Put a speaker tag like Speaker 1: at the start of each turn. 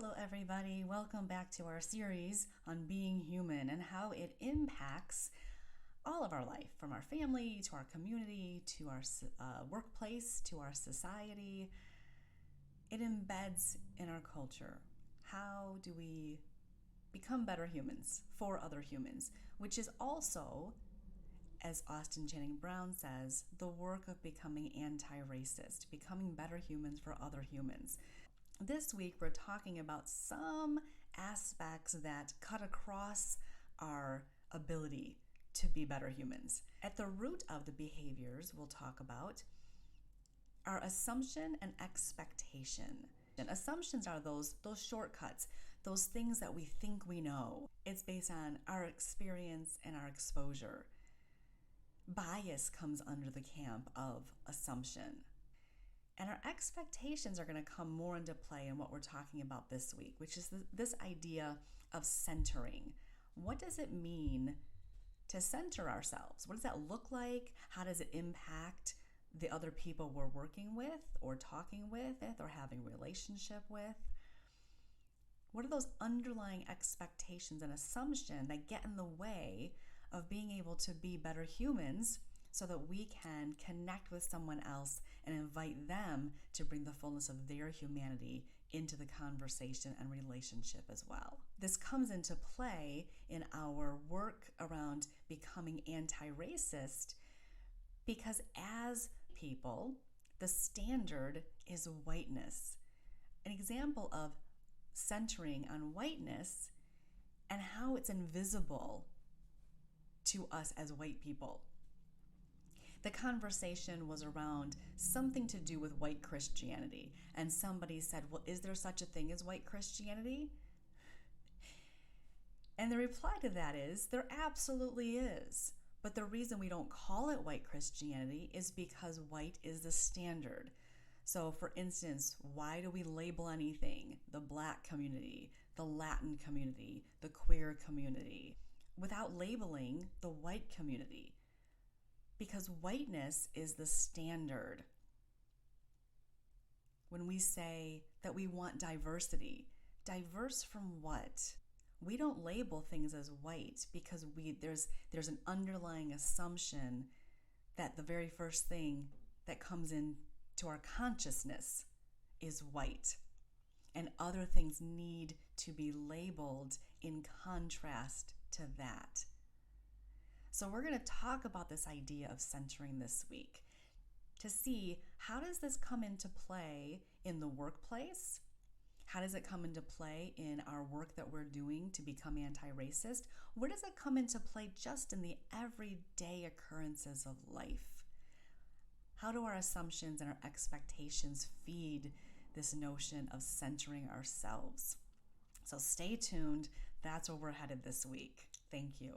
Speaker 1: Hello, everybody. Welcome back to our series on being human and how it impacts all of our life, from our family to our community to our workplace to our society. It embeds in our culture. How do we become better humans for other humans, which is also, as Austin Channing Brown says, the work of becoming anti-racist, becoming better humans for other humans. This week, we're talking about some aspects that cut across our ability to be better humans. At the root of the behaviors we'll talk about are assumption and expectation. And assumptions are those shortcuts, those things that we think we know. It's based on our experience and our exposure. Bias comes under the camp of assumption. And our expectations are going to come more into play in what we're talking about this week, which is this idea of centering. What does it mean to center ourselves? What does that look like? How does it impact the other people we're working with or talking with or having a relationship with? What are those underlying expectations and assumptions that get in the way of being able to be better humans so that we can connect with someone else and invite them to bring the fullness of their humanity into the conversation and relationship as well? This comes into play in our work around becoming anti-racist because as people, the standard is whiteness. An example of centering on whiteness and how it's invisible to us as white people. The conversation was around something to do with white Christianity, and somebody said, well, is there such a thing as white Christianity? And the reply to that is, there absolutely is. But the reason we don't call it white Christianity is because white is the standard. So for instance, why do we label anything? The Black community, the Latin community, the queer community, without labeling the white community? Because whiteness is the standard. When we say that we want diversity, diverse from what? We don't label things as white because there's an underlying assumption that the very first thing that comes into our consciousness is white. And other things need to be labeled in contrast to that. So we're going to talk about this idea of centering this week to see, how does this come into play in the workplace? How does it come into play in our work that we're doing to become anti-racist? Where does it come into play just in the everyday occurrences of life? How do our assumptions and our expectations feed this notion of centering ourselves? So stay tuned. That's where we're headed this week. Thank you.